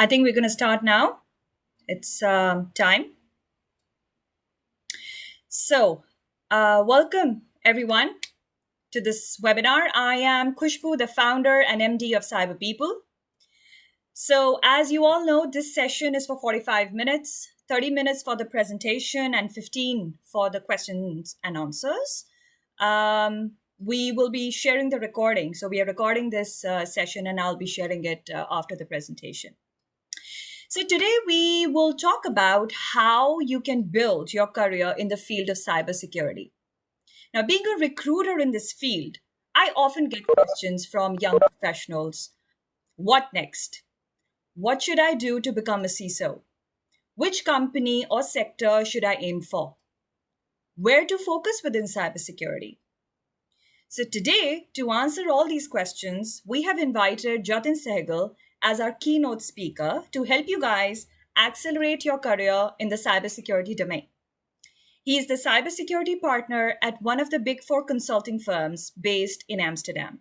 I think we're going to start now. It's time. Welcome everyone to this webinar. I am Khushbu, the founder and MD of Cyber People. So, as you all know, this session is for 45 minutes, 30 minutes for the presentation, and 15 for the questions and answers. We will be sharing the recording. So, we are recording this session, and I'll be sharing it after the presentation. So today we will talk about how you can build your career in the field of cybersecurity. Now, being a recruiter in this field, I often get questions from young professionals. What next? What should I do to become a CISO? Which company or sector should I aim for? Where to focus within cybersecurity? So today, to answer all these questions, we have invited Jatin Sehgal as our keynote speaker to help you guys accelerate your career in the cybersecurity domain. He is the cybersecurity partner at one of the big four consulting firms based in Amsterdam.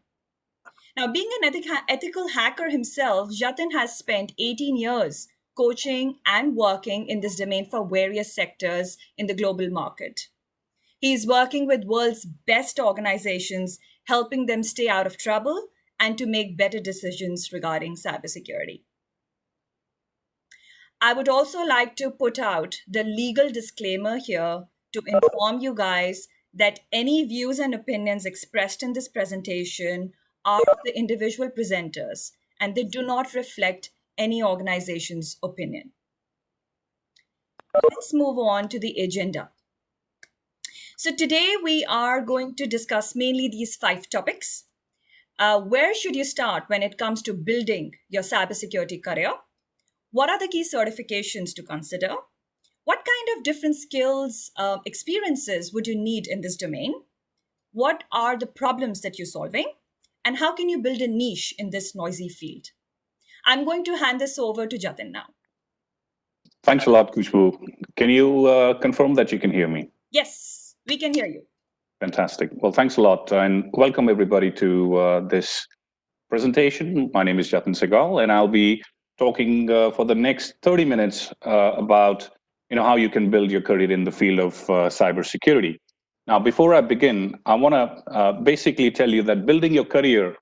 Now, being an ethical hacker himself, Jatin has spent 18 years coaching and working in this domain for various sectors in the global market. He is working with world's best organizations, helping them stay out of trouble and to make better decisions regarding cybersecurity. I would also like to put out the legal disclaimer here to inform you guys that any views and opinions expressed in this presentation are of the individual presenters and they do not reflect any organization's opinion. Let's move on to the agenda. So today we are going to discuss mainly these 5 topics. Where should you start when it comes to building your cybersecurity career? What are the key certifications to consider? What kind of different skills, experiences would you need in this domain? What are the problems that you're solving? And how can you build a niche in this noisy field? I'm going to hand this over to Jatin now. Thanks a lot, Khushbu. Can you confirm that you can hear me? Yes, we can hear you. Fantastic. Well, thanks a lot, and welcome everybody to this presentation. My name is Jatin Sehgal, and I'll be talking for the next 30 minutes about how you can build your career in the field of cybersecurity. Now, before I begin, I want to basically tell you that building your career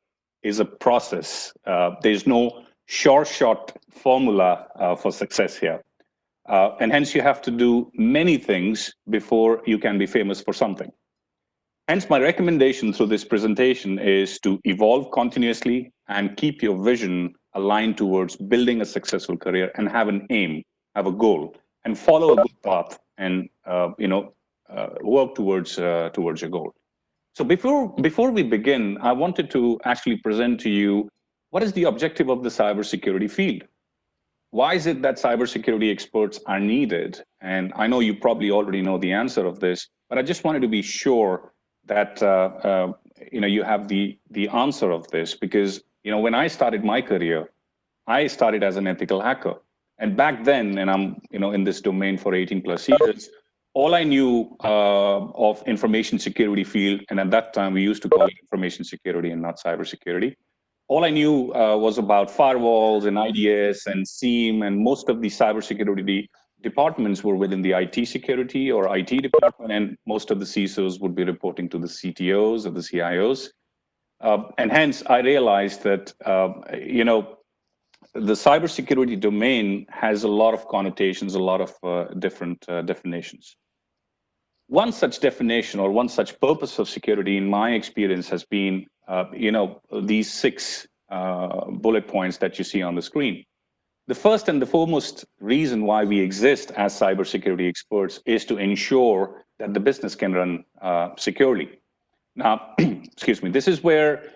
is a process. There's no short formula for success here. And hence, you have to do many things before you can be famous for something. Hence, my recommendation through this presentation is to evolve continuously and keep your vision aligned towards building a successful career and have an aim, have a goal, and follow a good path and work towards your goal. So before we begin, I wanted to actually present to you what is the objective of the cybersecurity field. Why is it that cybersecurity experts are needed? And I know you probably already know the answer of this, but I just wanted to be sure that you have the answer of this, because when I started my career, I started as an ethical hacker, and back then, and I'm in this domain for 18 plus years, all I knew of information security field, and at that time we used to call it information security and not cybersecurity. All I knew was about firewalls and IDS and SIEM, and most of the cybersecurity departments were within the IT security or IT department, and most of the CISOs would be reporting to the CTOs or the CIOs. And hence, I realized that, the cybersecurity domain has a lot of connotations, a lot of different definitions. One such definition or one such purpose of security, in my experience, has been, these 6 bullet points that you see on the screen. The first and the foremost reason why we exist as cybersecurity experts is to ensure that the business can run securely. Now, excuse me, this is where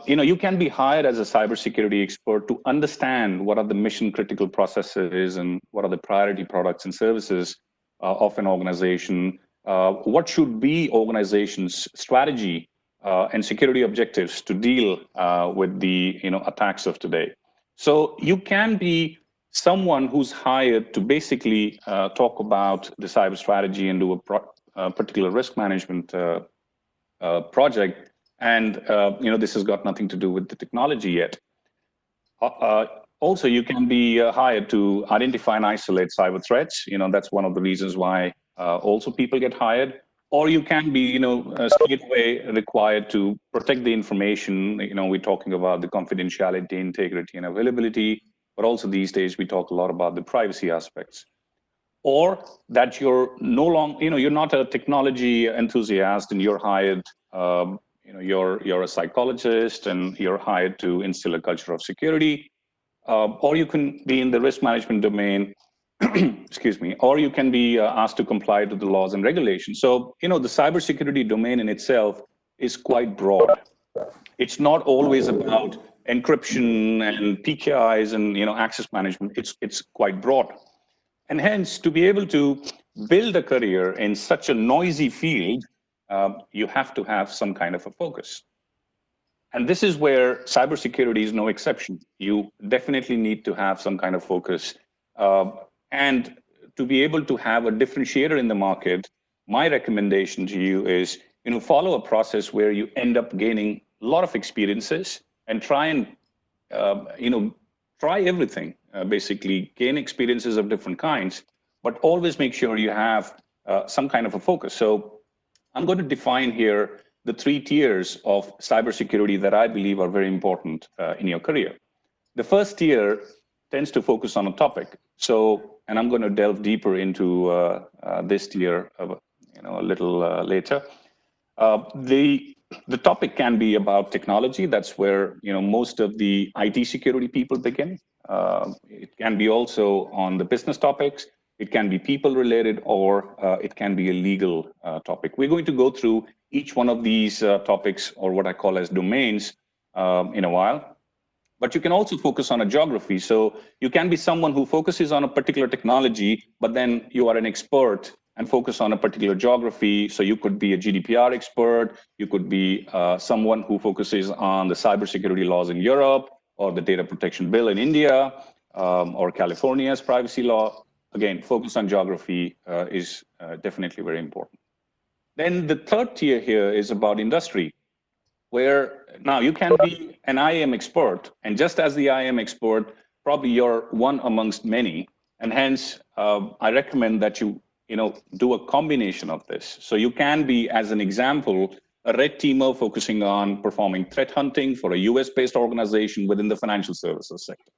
you can be hired as a cybersecurity expert to understand what are the mission critical processes and what are the priority products and services of an organization. What should be organization's strategy and security objectives to deal with the attacks of today. So you can be someone who's hired to basically talk about the cyber strategy and do a particular risk management project. And this has got nothing to do with the technology yet. Also, you can be hired to identify and isolate cyber threats. That's one of the reasons why also people get hired. Or you can be, straight away required to protect the information. We're talking about the confidentiality, integrity, and availability. But also these days, we talk a lot about the privacy aspects. Or that you're no longer, you're not a technology enthusiast and you're hired, you're a psychologist and you're hired to instill a culture of security. Or you can be in the risk management domain, excuse me, or you can be asked to comply to the laws and regulations. So, the cybersecurity domain in itself is quite broad. It's not always about encryption and PKIs and access management. It's quite broad. And hence, to be able to build a career in such a noisy field, you have to have some kind of a focus. And this is where cybersecurity is no exception. You definitely need to have some kind of focus. And to be able to have a differentiator in the market, my recommendation to you is, follow a process where you end up gaining a lot of experiences and try and, try everything, basically gain experiences of different kinds, but always make sure you have some kind of a focus. So I'm going to define here the 3 tiers of cybersecurity that I believe are very important in your career. The first tier tends to focus on a topic. So, and I'm going to delve deeper into this tier a little later. The topic can be about technology. That's where most of the IT security people begin. It can be also on the business topics. It can be people related, or it can be a legal topic. We're going to go through each one of these topics, or what I call as domains, in a while. But you can also focus on a geography. So you can be someone who focuses on a particular technology, but then you are an expert and focus on a particular geography. So you could be a GDPR expert. You could be someone who focuses on the cybersecurity laws in Europe, or the data protection bill in India, or California's privacy law. Again, focus on geography is definitely very important. Then the third tier here is about industry, where now you can be an IAM expert, and just as the IAM expert, probably you're one amongst many, and hence I recommend that you do a combination of this. So you can be, as an example, a red teamer focusing on performing threat hunting for a US-based organization within the financial services sector.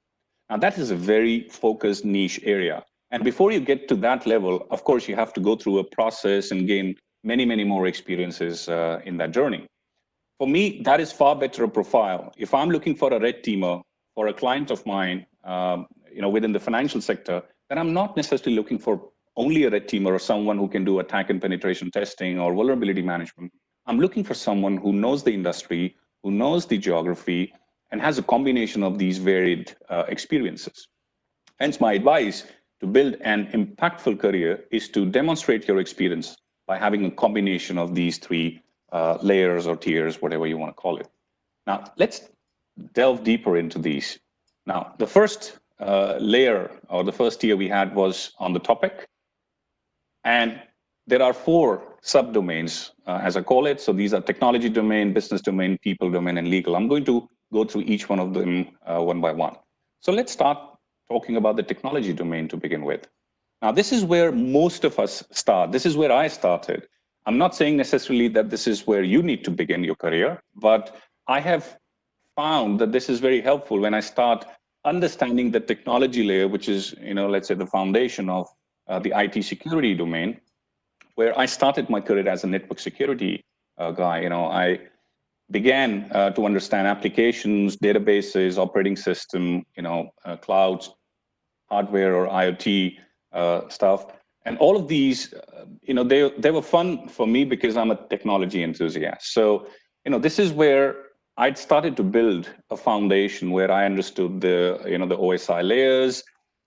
Now that is a very focused niche area. And before you get to that level, of course, you have to go through a process and gain many, many more experiences in that journey. For me, that is far better a profile. If I'm looking for a red teamer for a client of mine, within the financial sector, then I'm not necessarily looking for only a red teamer or someone who can do attack and penetration testing or vulnerability management. I'm looking for someone who knows the industry, who knows the geography, and has a combination of these varied experiences. Hence, my advice to build an impactful career is to demonstrate your experience by having a combination of these 3 layers or tiers, whatever you want to call it. Now, let's delve deeper into these. Now, the first layer or the first tier we had was on the topic. And there are 4 subdomains, as I call it. So these are technology domain, business domain, people domain, and legal. I'm going to go through each one of them one by one. So let's start talking about the technology domain to begin with. Now, this is where most of us start. This is where I started. I'm not saying necessarily that this is where you need to begin your career, but I have found that this is very helpful when I start understanding the technology layer, which is, let's say the foundation of the IT security domain, where I started my career as a network security guy. I began to understand applications, databases, operating system, clouds, hardware or IoT stuff. And all of these, they were fun for me because I'm a technology enthusiast. So, this is where I'd started to build a foundation where I understood the OSI layers.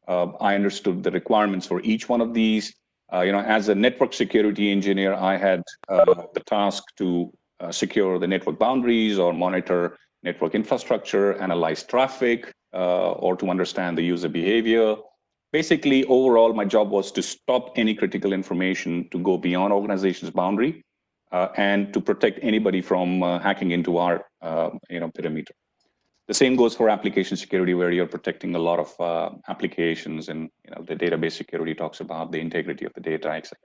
I understood the requirements for each one of these. As a network security engineer, I had the task to secure the network boundaries or monitor network infrastructure, analyze traffic, or to understand the user behavior. Basically, overall, my job was to stop any critical information to go beyond organization's boundary and to protect anybody from hacking into our perimeter. The same goes for application security, where you're protecting a lot of applications, and the database security talks about the integrity of the data, etc.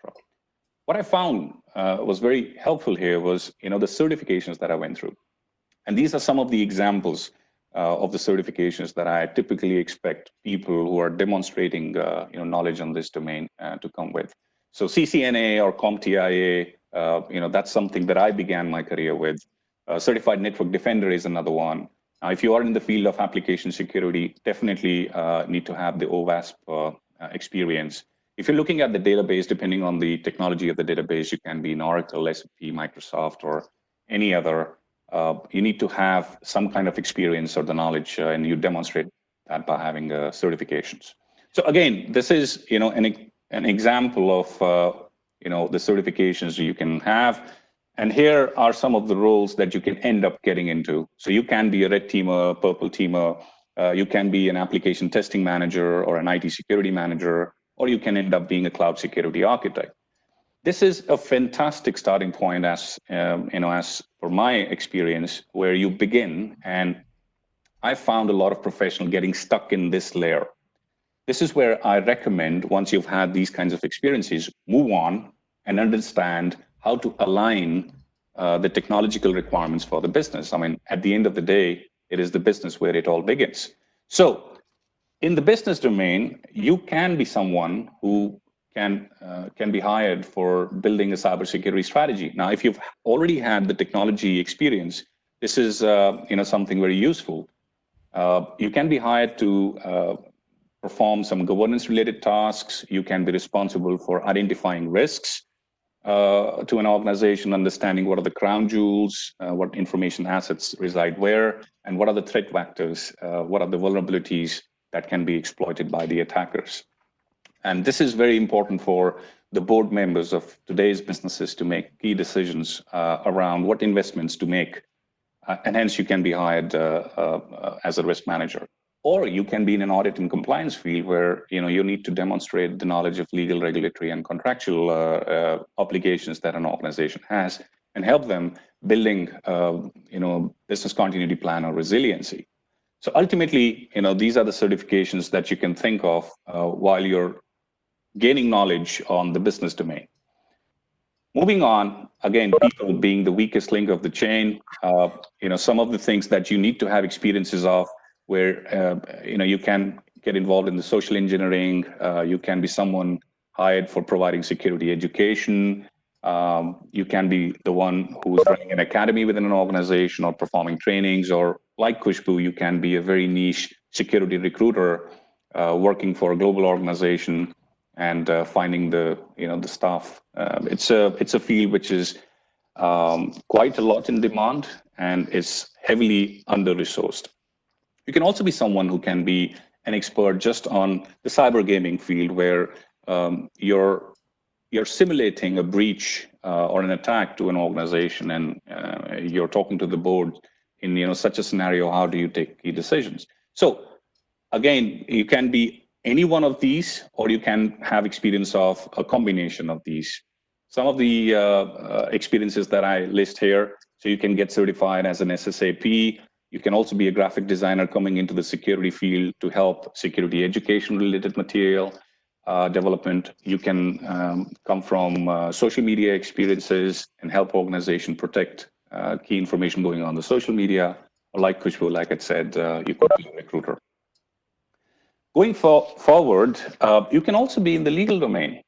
What I found was very helpful here was the certifications that I went through, and these are some of the examples of the certifications that I typically expect people who are demonstrating knowledge on this domain to come with. So CCNA or CompTIA, that's something that I began my career with. Certified Network Defender is another one. Now, if you are in the field of application security, definitely need to have the OWASP experience. If you're looking at the database, depending on the technology of the database, you can be in Oracle, SAP, Microsoft, or any other. You need to have some kind of experience or the knowledge, and you demonstrate that by having certifications. So again, this is an example of the certifications you can have. And here are some of the roles that you can end up getting into. So you can be a red teamer, purple teamer, you can be an application testing manager or an IT security manager, or you can end up being a cloud security architect. This is a fantastic starting point as for my experience, where you begin. And I found a lot of professionals getting stuck in this layer. This is where I recommend, once you've had these kinds of experiences, move on and understand how to align the technological requirements for the business. I mean, at the end of the day, it is the business where it all begins. So in the business domain, you can be someone who can be hired for building a cybersecurity strategy. Now, if you've already had the technology experience, this is something very useful. You can be hired to perform some governance-related tasks. You can be responsible for identifying risks to an organization, understanding what are the crown jewels, what information assets reside where, and what are the threat vectors, what are the vulnerabilities that can be exploited by the attackers. And this is very important for the board members of today's businesses to make key decisions around what investments to make. And hence you can be hired as a risk manager. Or you can be in an audit and compliance field where you need to demonstrate the knowledge of legal, regulatory, and contractual obligations that an organization has, and help them building business continuity plan or resiliency. So ultimately, these are the certifications that you can think of while you're gaining knowledge on the business domain. Moving on, again, people being the weakest link of the chain. Some of the things that you need to have experiences of, where you can get involved in the social engineering. You can be someone hired for providing security education. You can be the one who's running an academy within an organization or performing trainings, or like Khushbu, you can be a very niche security recruiter working for a global organization and finding the staff. It's a field which is quite a lot in demand and is heavily under-resourced. You can also be someone who can be an expert just on the cyber gaming field, where you're simulating a breach or an attack to an organization, and you're talking to the board in such a scenario. How do you take key decisions? So again, you can be any one of these, or you can have experience of a combination of these. Some of the experiences that I list here, so you can get certified as an SSAP. You can also be a graphic designer coming into the security field to help security education related material development. You can come from social media experiences and help organization protect key information going on the social media. Or like Khushbu, like I said, you could be a recruiter. Going forward, you can also be in the legal domain,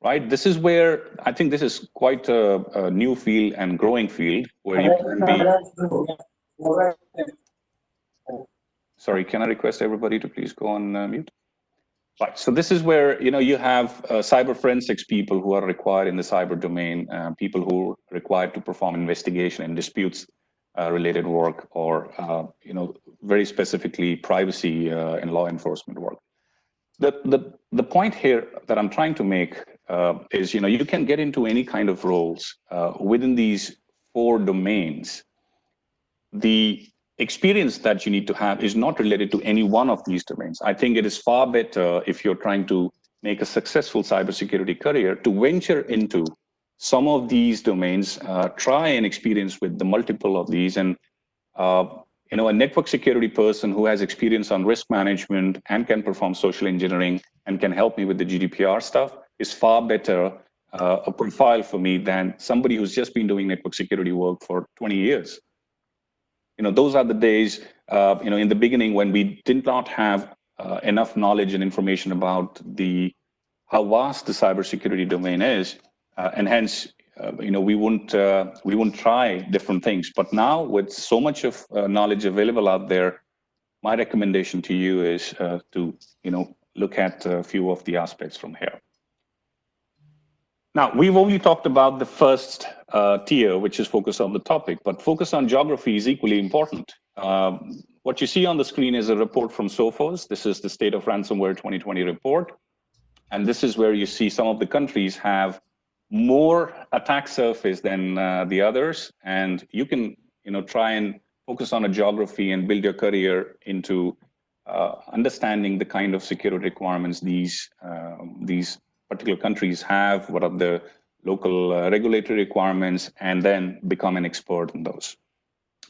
right? This is where I think this is quite a new field and growing field, where you can be. Sorry, can I request everybody to please go on mute? Right, so this is where you have cyber forensics people who are required in the cyber domain, people who are required to perform investigation and disputes related work, or very specifically privacy and law enforcement work. The point here that I'm trying to make is you can get into any kind of roles within these 4 domains. The experience that you need to have is not related to any one of these domains. I think it is far better, if you're trying to make a successful cybersecurity career, to venture into some of these domains, try and experience with the multiple of these, and A network security person who has experience on risk management and can perform social engineering and can help me with the GDPR stuff is far better a profile for me than somebody who's just been doing network security work for 20 years. Those are the days, in the beginning when we did not have enough knowledge and information about how vast the cybersecurity domain is, and hence, we wouldn't try different things. But now, with so much of knowledge available out there, my recommendation to you is to look at a few of the aspects from here. Now, we've only talked about the first tier, which is focus on the topic, but focus on geography is equally important. What you see on the screen is a report from Sophos. This is the State of Ransomware 2020 report. And this is where you see some of the countries have more attack surface than the others. And you can try and focus on a geography and build your career into understanding the kind of security requirements these particular countries have, what are the local regulatory requirements, and then become an expert in those.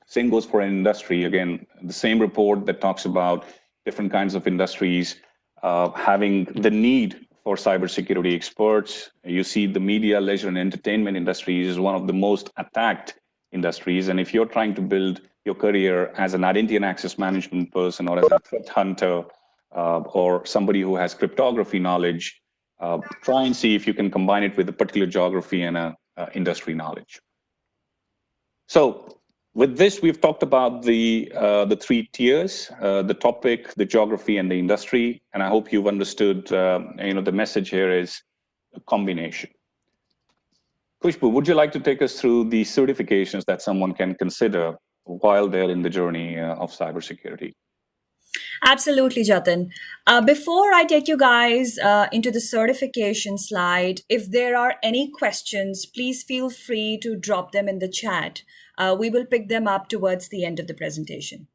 Same goes for an industry. Again, the same report that talks about different kinds of industries having the need for cybersecurity experts. You see the media, leisure, and entertainment industry is one of the most attacked industries. And if you're trying to build your career as an identity and access management person or as a threat hunter or somebody who has cryptography knowledge, try and see if you can combine it with a particular geography and industry knowledge. So with this, we've talked about the three tiers, the topic, the geography, and the industry. And I hope you've understood, the message here is a combination. Khushbu, would you like to take us through the certifications that someone can consider while they're in the journey of cybersecurity? Absolutely, Jatin. Before I take you guys into the certification slide, if there are any questions, please feel free to drop them in the chat. We will pick them up towards the end of the presentation.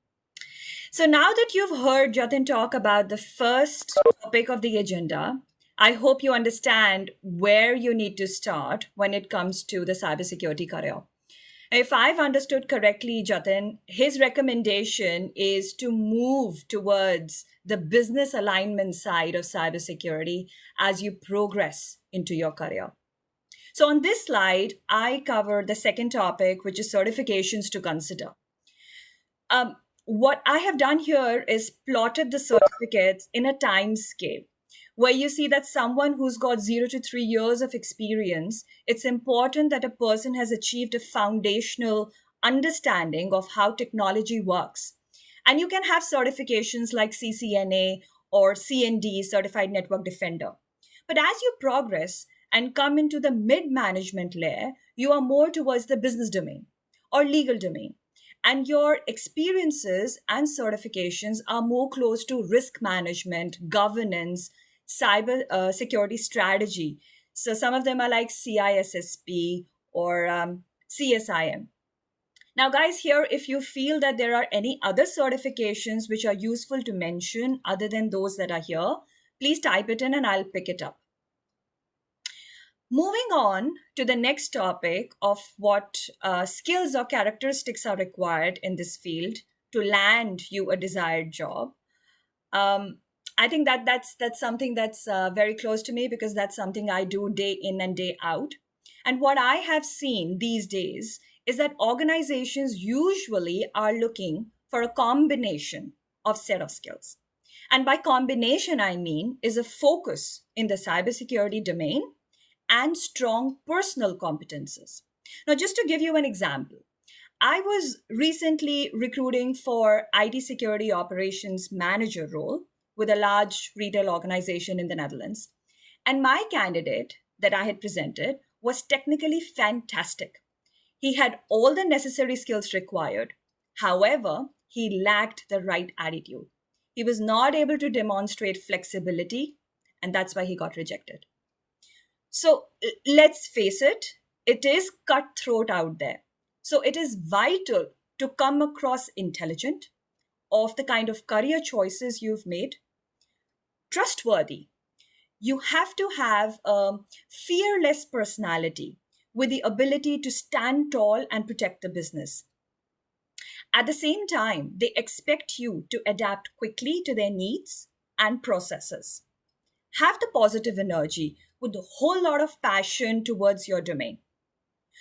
So now that you've heard Jatin talk about the first topic of the agenda, I hope you understand where you need to start when it comes to the cybersecurity career. If I've understood correctly, Jatin, his recommendation is to move towards the business alignment side of cybersecurity as you progress into your career. So on this slide, I cover the second topic, which is certifications to consider. What I have done here is plotted the certificates in a time scale, where you see that someone who's got 0 to 3 years of experience, it's important that a person has achieved a foundational understanding of how technology works. And you can have certifications like CCNA or CND, Certified Network Defender. But as you progress and come into the mid-management layer, you are more towards the business domain or legal domain. And your experiences and certifications are more close to risk management, governance, cyber security strategy. So some of them are like CISSP or CSIM. Now, guys, here, if you feel that there are any other certifications which are useful to mention other than those that are here, please type it in and I'll pick it up. Moving on to the next topic of what skills or characteristics are required in this field to land you a desired job. I think that's something that's very close to me because that's something I do day in and day out. And what I have seen these days is that organizations usually are looking for a combination of set of skills. And by combination, I mean is a focus in the cybersecurity domain and strong personal competences. Now, just to give you an example, I was recently recruiting for IT security operations manager role with a large retail organization in the Netherlands. And my candidate that I had presented was technically fantastic. He had all the necessary skills required. However, he lacked the right attitude. He was not able to demonstrate flexibility, and that's why he got rejected. So let's face it, it is cutthroat out there. So it is vital to come across intelligent of the kind of career choices you've made, trustworthy. You have to have a fearless personality with the ability to stand tall and protect the business. At the same time, they expect you to adapt quickly to their needs and processes. Have the positive energy with a whole lot of passion towards your domain.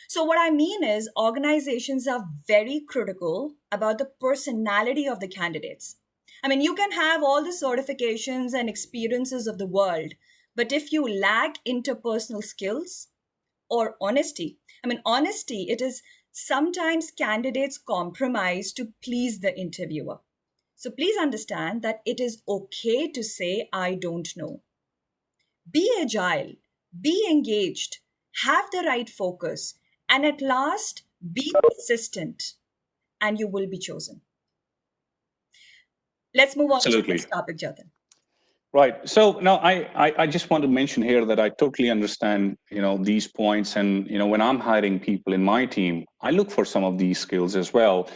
So, what I mean is, organizations are very critical about the personality of the candidates. I mean, you can have all the certifications and experiences of the world, but if you lack interpersonal skills or honesty, honesty, it is sometimes candidates compromise to please the interviewer. So, please understand that it is okay to say, I don't know. Be agile, be engaged, have the right focus, and at last, be persistent, and you will be chosen. Let's move on to the Absolutely. next topic, Jatin. Right. So now I just want to mention here that I totally understand, these points. And, when I'm hiring people in my team, I look for some of these skills as well.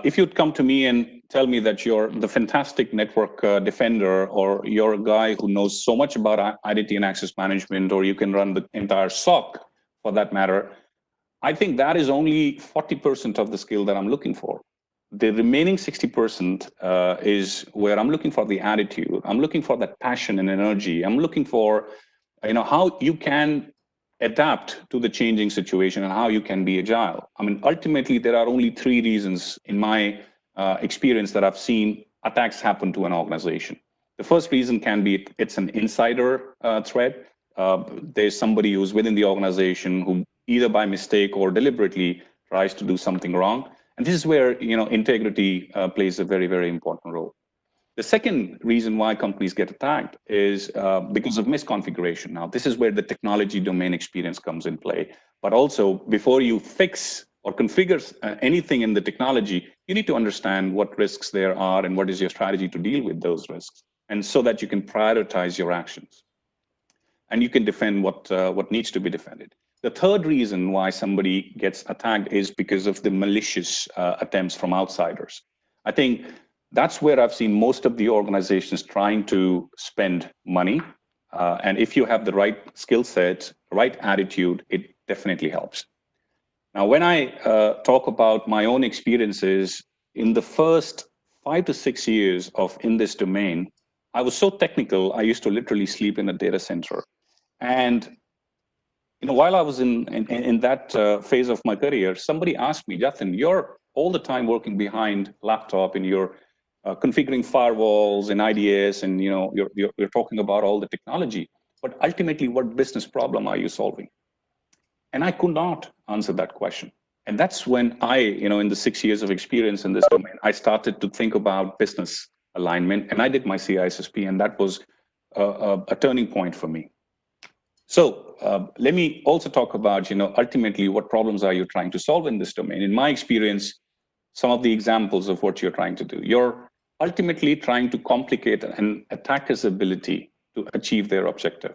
If you'd come to me and tell me that you're the fantastic network defender, or you're a guy who knows so much about identity and access management, or you can run the entire SOC for that matter, I think that is only 40% of the skill that I'm looking for. The remaining 60% is where I'm looking for the attitude. I'm looking for that passion and energy. I'm looking for, how you can adapt to the changing situation and how you can be agile. I mean, ultimately, there are only three reasons in my experience that I've seen attacks happen to an organization. The first reason can be it's an insider threat. There's somebody who's within the organization who either by mistake or deliberately tries to do something wrong. And this is where integrity plays a very, very important role. The second reason why companies get attacked is because of misconfiguration. Now, this is where the technology domain experience comes in play. But also, before you fix or configure anything in the technology, you need to understand what risks there are and what is your strategy to deal with those risks, and so that you can prioritize your actions and you can defend what needs to be defended. The third reason why somebody gets attacked is because of the malicious attempts from outsiders. I think that's where I've seen most of the organizations trying to spend money. And if you have the right skill set, right attitude, it definitely helps. Now, when I talk about my own experiences in the first 5 to 6 years of in this domain, I was so technical, I used to literally sleep in a data center. And while I was in that phase of my career, somebody asked me, Jatin, you're all the time working behind laptop and you're configuring firewalls and IDS, and you're talking about all the technology. But ultimately, what business problem are you solving? And I could not answer that question. And that's when I, in the 6 years of experience in this domain, I started to think about business alignment, and I did my CISSP, and that was a turning point for me. So let me also talk about, ultimately what problems are you trying to solve in this domain? In my experience, some of the examples of what you're trying to do. You're ultimately trying to complicate an attacker's ability to achieve their objective.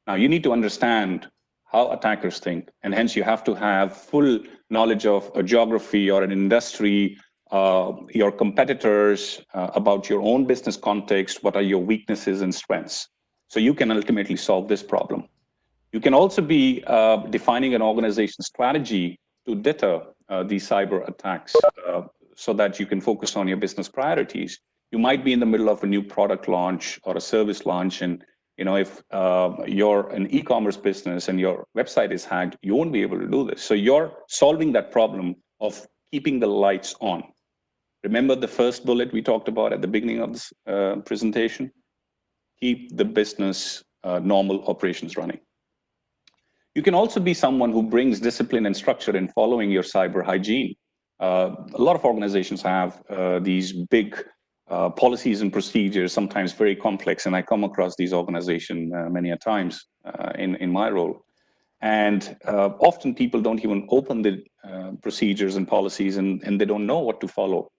Now, you need to understand how attackers think, and hence you have to have full knowledge of a geography or an industry, your competitors, about your own business context, what are your weaknesses and strengths, so you can ultimately solve this problem. You can also be defining an organization strategy to deter these cyber attacks so that you can focus on your business priorities. You might be in the middle of a new product launch or a service launch, and if you're an e-commerce business and your website is hacked, you won't be able to do this. So you're solving that problem of keeping the lights on. Remember the first bullet we talked about at the beginning of this presentation? Keep the business normal operations running. You can also be someone who brings discipline and structure in following your cyber hygiene. A lot of organizations have these big policies and procedures, sometimes very complex, and I come across these organizations many a times in my role. And often people don't even open the procedures and policies, and they don't know what to follow.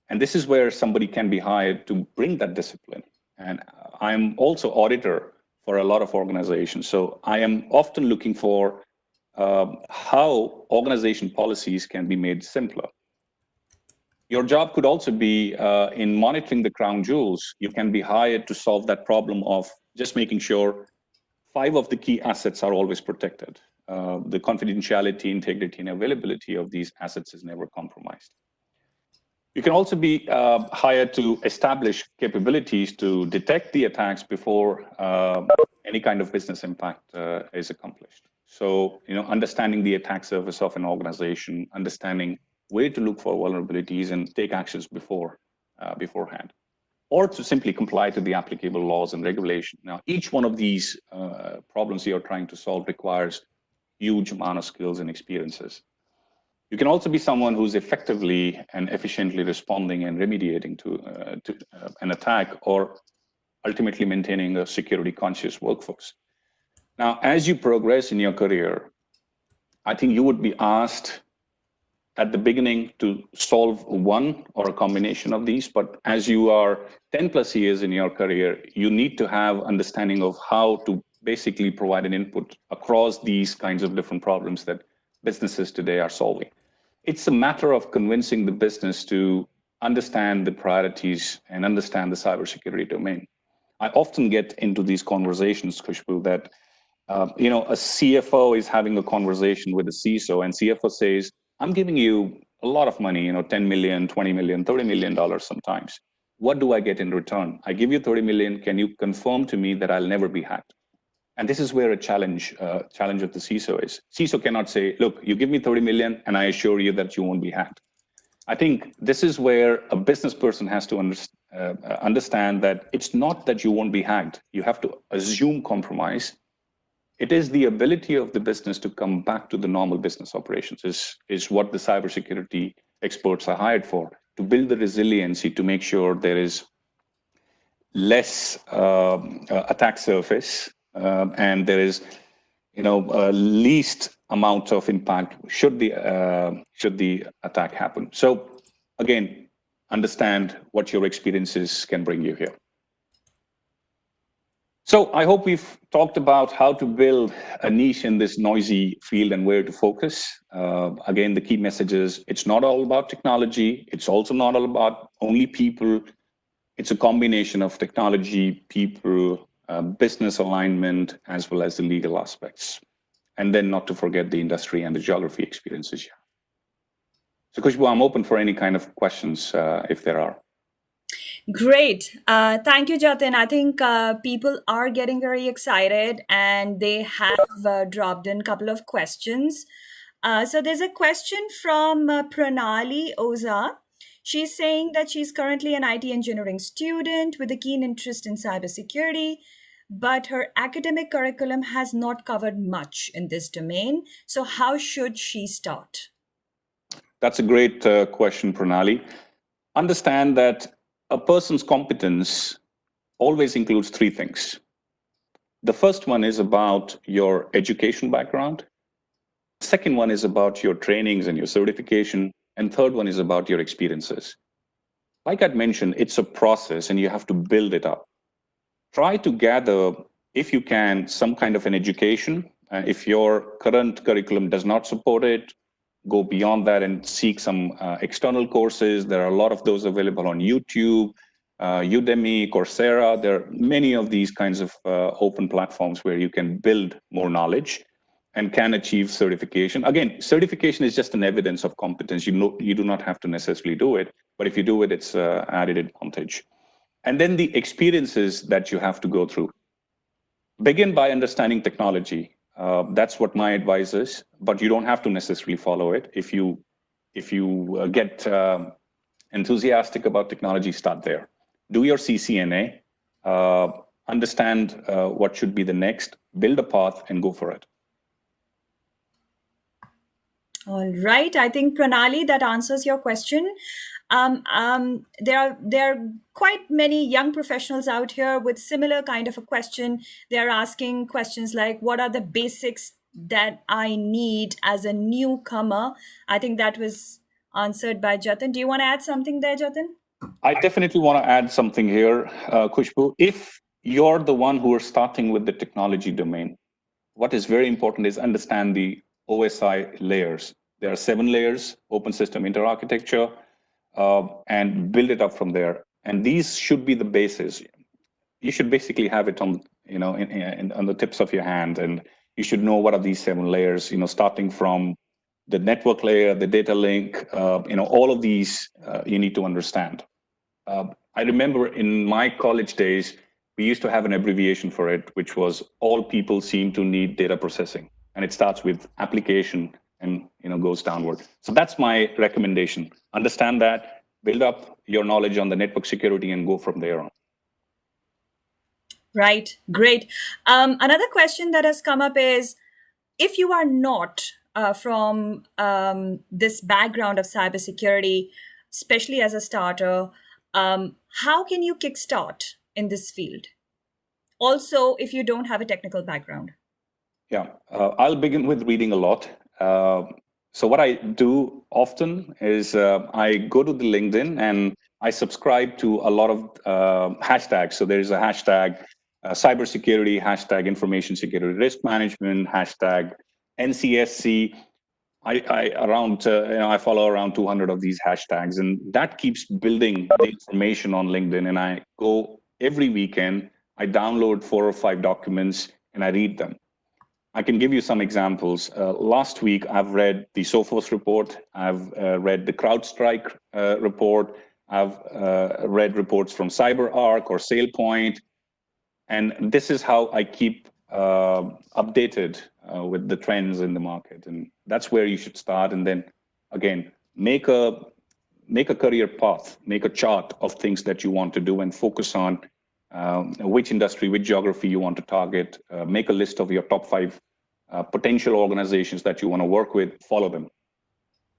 And this is where somebody can be hired to bring that discipline. And I'm also auditor for a lot of organizations. So I am often looking for how organization policies can be made simpler. Your job could also be in monitoring the crown jewels. You can be hired to solve that problem of just making sure 5 of the key assets are always protected. The confidentiality, integrity, and availability of these assets is never compromised. You can also be hired to establish capabilities to detect the attacks before any kind of business impact is accomplished. So, understanding the attack surface of an organization, understanding where to look for vulnerabilities and take actions beforehand, or to simply comply to the applicable laws and regulation. Now, each one of these problems you're trying to solve requires huge amount of skills and experiences. You can also be someone who's effectively and efficiently responding and remediating to an attack, or ultimately maintaining a security conscious workforce. Now, as you progress in your career, I think you would be asked at the beginning to solve one or a combination of these, but as you are 10 plus years in your career, you need to have understanding of how to basically provide an input across these kinds of different problems that businesses today are solving. It's a matter of convincing the business to understand the priorities and understand the cybersecurity domain. I often get into these conversations, Khushbu, that a CFO is having a conversation with a CISO, and CFO says, I'm giving you a lot of money, 10 million, 20 million, $30 million sometimes. What do I get in return? I give you 30 million. Can you confirm to me that I'll never be hacked? And this is where a challenge of the CISO is. CISO cannot say, look, you give me 30 million and I assure you that you won't be hacked. I think this is where a business person has to understand that it's not that you won't be hacked. You have to assume compromise. It is the ability of the business to come back to the normal business operations is what the cybersecurity experts are hired for, to build the resiliency, to make sure there is less attack surface, and there is least amount of impact should the attack happen. So again, understand what your experiences can bring you here. So I hope we've talked about how to build a niche in this noisy field and where to focus. Again, the key message is it's not all about technology. It's also not all about only people. It's a combination of technology, people, business alignment, as well as the legal aspects. And then not to forget the industry and the geography experiences here. So Khushbu, I'm open for any kind of questions if there are. Great. Thank you, Jatin. I think people are getting very excited and they have dropped in a couple of questions. So there's a question from Pranali Oza. She's saying that she's currently an IT engineering student with a keen interest in cybersecurity, but her academic curriculum has not covered much in this domain. So how should she start? That's a great question, Pranali. Understand that a person's competence always includes three things. The first one is about your education background. Second one is about your trainings and your certification. And third one is about your experiences. Like I'd mentioned, it's a process and you have to build it up. Try to gather, if you can, some kind of an education. If your current curriculum does not support it, go beyond that and seek some external courses. There are a lot of those available on YouTube, Udemy, Coursera. There are many of these kinds of open platforms where you can build more knowledge and can achieve certification. Again, certification is just an evidence of competence. You do not have to necessarily do it, but if you do it, it's added advantage. And then the experiences that you have to go through. Begin by understanding technology. That's what my advice is, but you don't have to necessarily follow it. If you get enthusiastic about technology, start there. Do your CCNA, understand what should be the next, build a path and go for it. All right. I think, Pranali, that answers your question. There are quite many young professionals out here with similar kind of a question. They're asking questions like, what are the basics that I need as a newcomer? I think that was answered by Jatin. Do you want to add something there, Jatin? I definitely want to add something here, Khushbu. If you're the one who are starting with the technology domain, what is very important is understand the OSI layers. There are 7 layers, open system interarchitecture, and build it up from there. And these should be the basis. You should basically have it on, on the tips of your hand, and you should know what are these 7 layers. Starting from the network layer, the data link, all of these you need to understand. I remember in my college days, we used to have an abbreviation for it, which was all people seem to need data processing. And it starts with application and goes downward. So that's my recommendation. Understand that, build up your knowledge on the network security and go from there on. Right. Great. Another question that has come up is, if you are not from this background of cybersecurity, especially as a starter, how can you kickstart in this field? Also, if you don't have a technical background. Yeah, I'll begin with reading a lot. So what I do often is I go to the LinkedIn and I subscribe to a lot of hashtags. So there's a hashtag cybersecurity, hashtag information security risk management, hashtag NCSC. I follow around 200 of these hashtags, and that keeps building the information on LinkedIn. And I go every weekend, I download 4 or 5 documents and I read them. I can give you some examples. Last week, I've read the Sophos report. I've read the CrowdStrike report. I've read reports from CyberArk or SailPoint. And this is how I keep updated with the trends in the market. And that's where you should start. And then, again, make a career path, make a chart of things that you want to do and focus on which industry, which geography you want to target. Make a list of your top 5 potential organizations that you want to work with, follow them.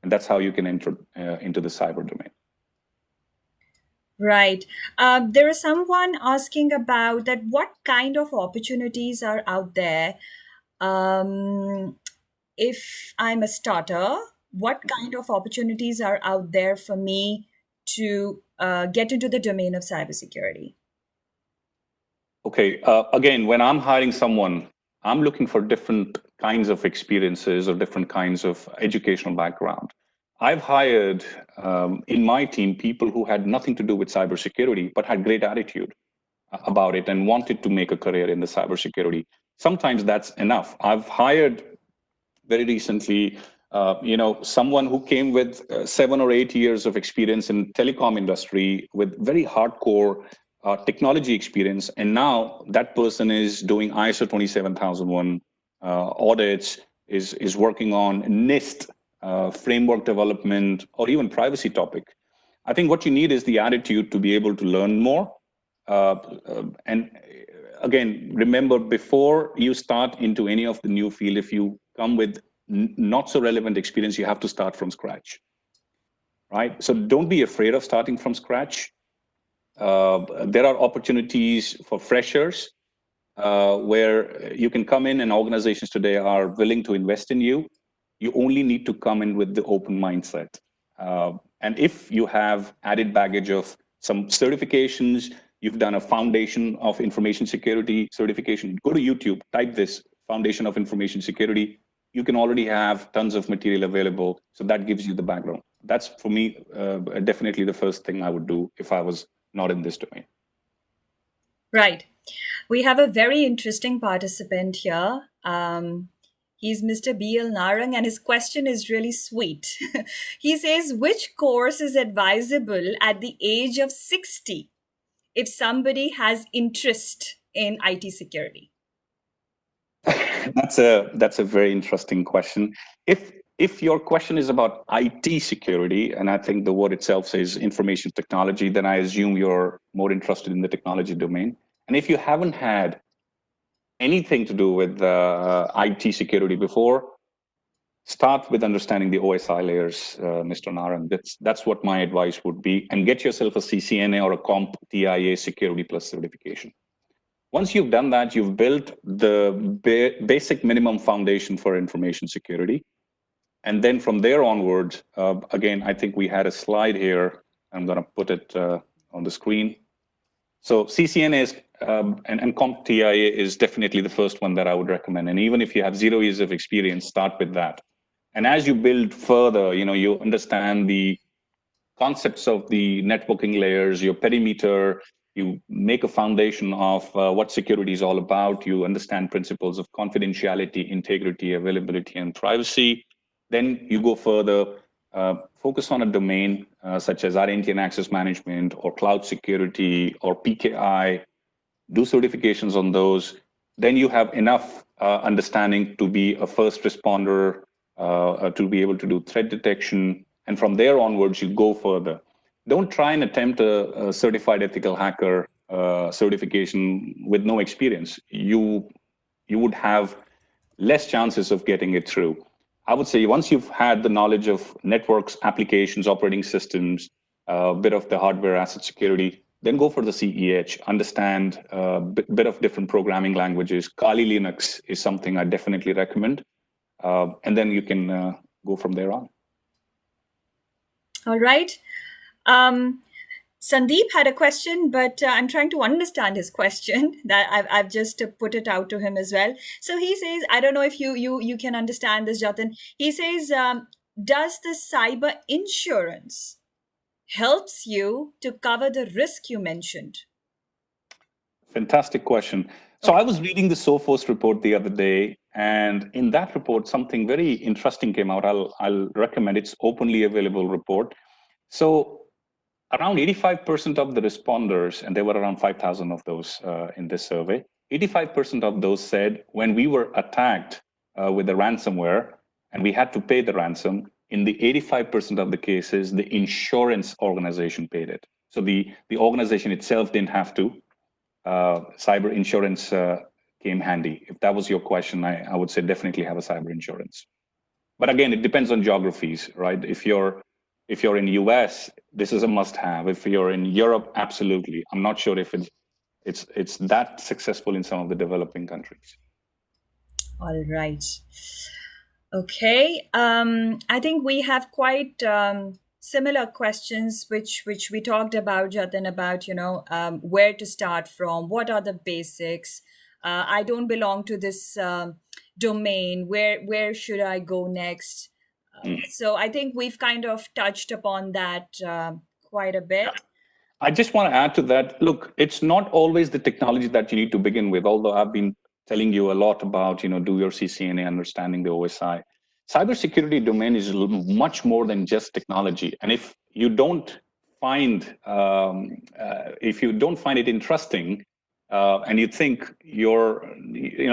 And that's how you can enter into the cyber domain. Right. There is someone asking about that. What kind of opportunities are out there? If I'm a starter, what kind of opportunities are out there for me to get into the domain of cybersecurity? Okay. Again, when I'm hiring someone, I'm looking for different kinds of experiences or different kinds of educational background. I've hired in my team people who had nothing to do with cybersecurity, but had great attitude about it and wanted to make a career in the cybersecurity. Sometimes that's enough. I've hired very recently, someone who came with 7 or 8 years of experience in telecom industry with very hardcore technology experience. And now that person is doing ISO 27001 audits, is working on NIST framework development, or even privacy topic. I think what you need is the attitude to be able to learn more. And again, remember, before you start into any of the new field, if you come with not so relevant experience, you have to start from scratch, right? So don't be afraid of starting from scratch. There are opportunities for freshers where you can come in, and organizations today are willing to invest in you. You only need to come in with the open mindset. And if you have added baggage of some certifications, you've done a foundation of information security certification, go to YouTube, type this foundation of information security. You can already have tons of material available. So that gives you the background. That's, for me, definitely the first thing I would do if I was not in this domain. Right. We have a very interesting participant here. He's Mr. B.L. Narang, and his question is really sweet. He says, which course is advisable at the age of 60 if somebody has interest in IT security? That's a very interesting question. If your question is about IT security, and I think the word itself says information technology, then I assume you're more interested in the technology domain. And if you haven't had anything to do with IT security before, start with understanding the OSI layers, Mr. Naran. That's what my advice would be. And get yourself a CCNA or a CompTIA Security Plus certification. Once you've done that, you've built the basic minimum foundation for information security. And then from there onwards, again, I think we had a slide here. I'm going to put it on the screen. So CCNA is, and CompTIA is definitely the first one that I would recommend. And even if you have 0 years of experience, start with that. And as you build further, you understand the concepts of the networking layers, your perimeter, you make a foundation of what security is all about. You understand principles of confidentiality, integrity, availability, and privacy. Then you go further, focus on a domain such as identity and access management or cloud security or PKI, do certifications on those. Then you have enough understanding to be a first responder, to be able to do threat detection. And from there onwards, you go further. Don't try and attempt a certified ethical hacker certification with no experience. You would have less chances of getting it through. I would say once you've had the knowledge of networks, applications, operating systems, a bit of the hardware asset security, then go for the CEH, understand a bit of different programming languages. Kali Linux is something I definitely recommend. And then you can go from there on. All right. Sandeep had a question, but I'm trying to understand his question. That I've just put it out to him as well. So he says, I don't know if you can understand this, Jatin. He says, does the cyber insurance helps you to cover the risk you mentioned? Fantastic question. So I was reading the Sophos report the other day, and in that report, something very interesting came out. I'll recommend it's openly available report. So around 85% of the responders, and there were around 5,000 of those in this survey, 85% of those said when we were attacked with the ransomware and we had to pay the ransom, in the 85% of the cases, the insurance organization paid it. So the organization itself didn't have to. Cyber insurance came handy. If that was your question, I would say definitely have a cyber insurance. But again, it depends on geographies, right? If you're in US, this is a must-have. If you're in Europe, absolutely. I'm not sure if it's that successful in some of the developing countries. All right. Okay. I think we have quite similar questions, which we talked about, Jatin, about where to start from, what are the basics. I don't belong to this domain. Where should I go next? So I think we've kind of touched upon that quite a bit. I just want to add to that. Look, it's not always the technology that you need to begin with, although I've been telling you a lot about, do your CCNA, understanding the OSI. Cybersecurity domain is much more than just technology. And if you don't find it interesting, and you think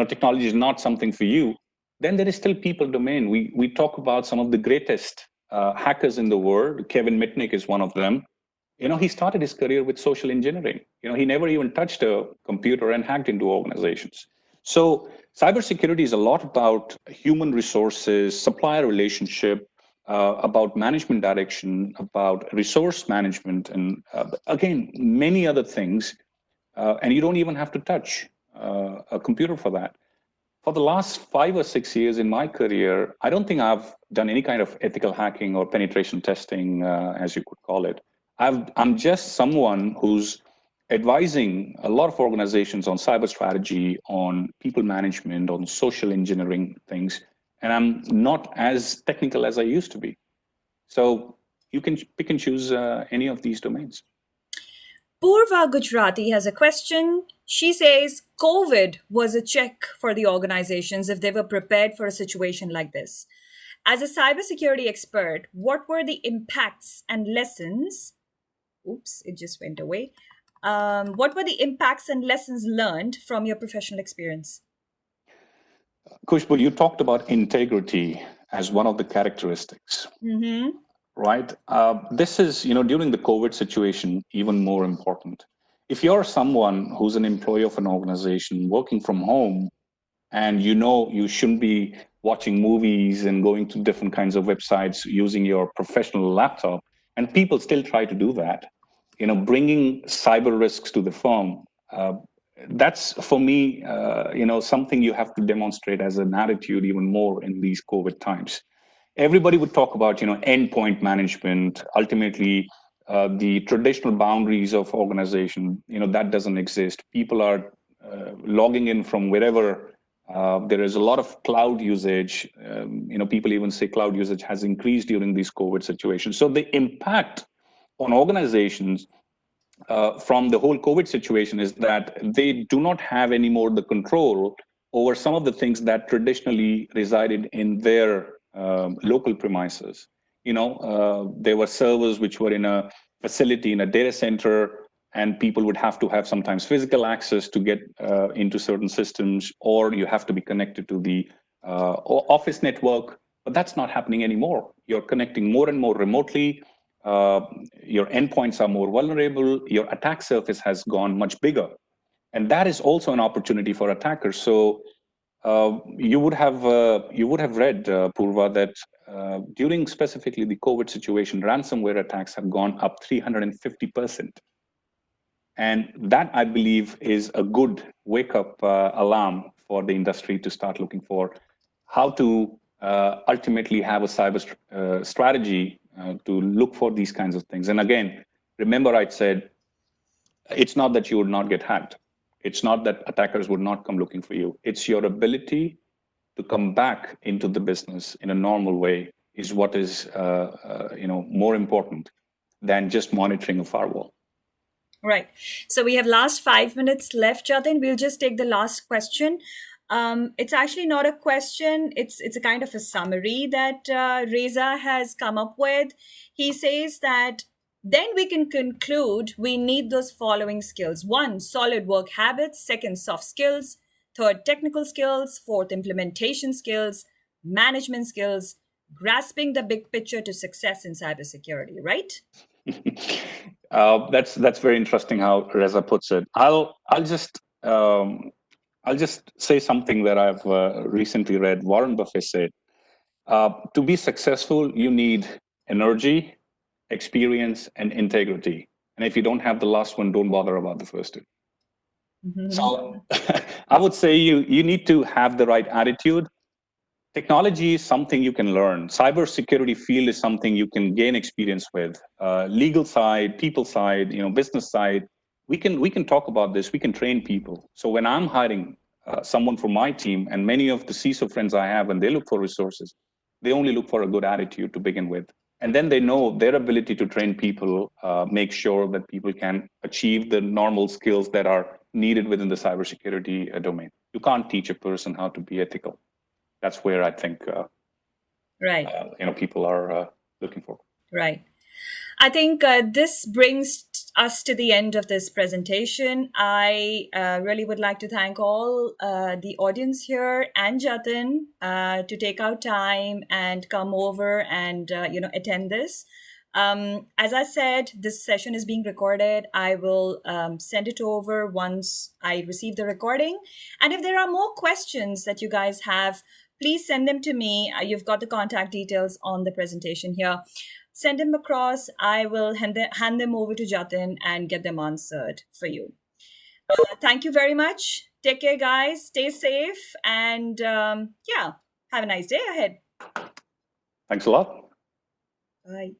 technology is not something for you, then there is still people domain. We talk about some of the greatest hackers in the world. Kevin Mitnick is one of them. He started his career with social engineering. He never even touched a computer and hacked into organizations. So cybersecurity is a lot about human resources, supplier relationship, about management direction, about resource management, and again, many other things. And you don't even have to touch a computer for that. For the last 5 or 6 years in my career, I don't think I've done any kind of ethical hacking or penetration testing, as you could call it. I'm just someone who's advising a lot of organizations on cyber strategy, on people management, on social engineering things, and I'm not as technical as I used to be. So you can pick and choose any of these domains. Purva Gujarati has a question. She says, COVID was a check for the organizations if they were prepared for a situation like this. As a cybersecurity expert, what were the impacts and lessons? Oops, it just went away. What were the impacts and lessons learned from your professional experience? Kushbu, you talked about integrity as one of the characteristics. Mm-hmm. Right? This is, during the COVID situation, even more important. If you're someone who's an employee of an organization working from home, and you shouldn't be watching movies and going to different kinds of websites using your professional laptop, and people still try to do that, bringing cyber risks to the firm, that's for me, something you have to demonstrate as an attitude even more in these COVID times. Everybody would talk about, endpoint management. Ultimately, the traditional boundaries of organization, that doesn't exist. People are logging in from wherever. There is a lot of cloud usage. People even say cloud usage has increased during these COVID situations. So the impact on organizations from the whole COVID situation is that they do not have anymore the control over some of the things that traditionally resided in their local premises. There were servers which were in a facility in a data center, and people would have to have sometimes physical access to get into certain systems, or you have to be connected to the office network. But that's not happening anymore. You're connecting more and more remotely. Your endpoints are more vulnerable. Your attack surface has gone much bigger, and that is also an opportunity for attackers. So you would have read, Purva, that during specifically the COVID situation, ransomware attacks have gone up 350%. And that, I believe, is a good wake-up alarm for the industry to start looking for how to ultimately have a cyber strategy to look for these kinds of things. And again, remember I said, it's not that you would not get hacked. It's not that attackers would not come looking for you. It's your ability to come back into the business in a normal way is what is more important than just monitoring a firewall. Right. So we have last 5 minutes left, Jatin. We'll just take the last question. It's actually not a question. It's a kind of a summary that Reza has come up with. He says that then we can conclude we need those following skills. 1, solid work habits. 2nd, soft skills. 3rd, technical skills. 4th, implementation skills, management skills, grasping the big picture to success in cybersecurity, right? That's very interesting how Reza puts it. I'll just say something that I've recently read. Warren Buffett said, to be successful, you need energy, experience, and integrity. And if you don't have the last one, don't bother about the first two. So I would say you need to have the right attitude. Technology is something you can learn. Cybersecurity field is something you can gain experience with. Legal side, people side, business side. We can talk about this. We can train people. So when I'm hiring someone from my team, and many of the CISO friends I have, when they look for resources, they only look for a good attitude to begin with, and then they know their ability to train people, make sure that people can achieve the normal skills that are needed within the cybersecurity domain. You can't teach a person how to be ethical. That's where I think right. People are looking for. Right. I think this brings us to the end of this presentation. I really would like to thank all the audience here and Jatin to take out time and come over and attend this. As I said, this session is being recorded. I will send it over once I receive the recording. And if there are more questions that you guys have, please send them to me. You've got the contact details on the presentation here. Send them across. I will hand them over to Jatin and get them answered for you. Thank you very much. Take care, guys. Stay safe. And have a nice day ahead. Thanks a lot. Bye.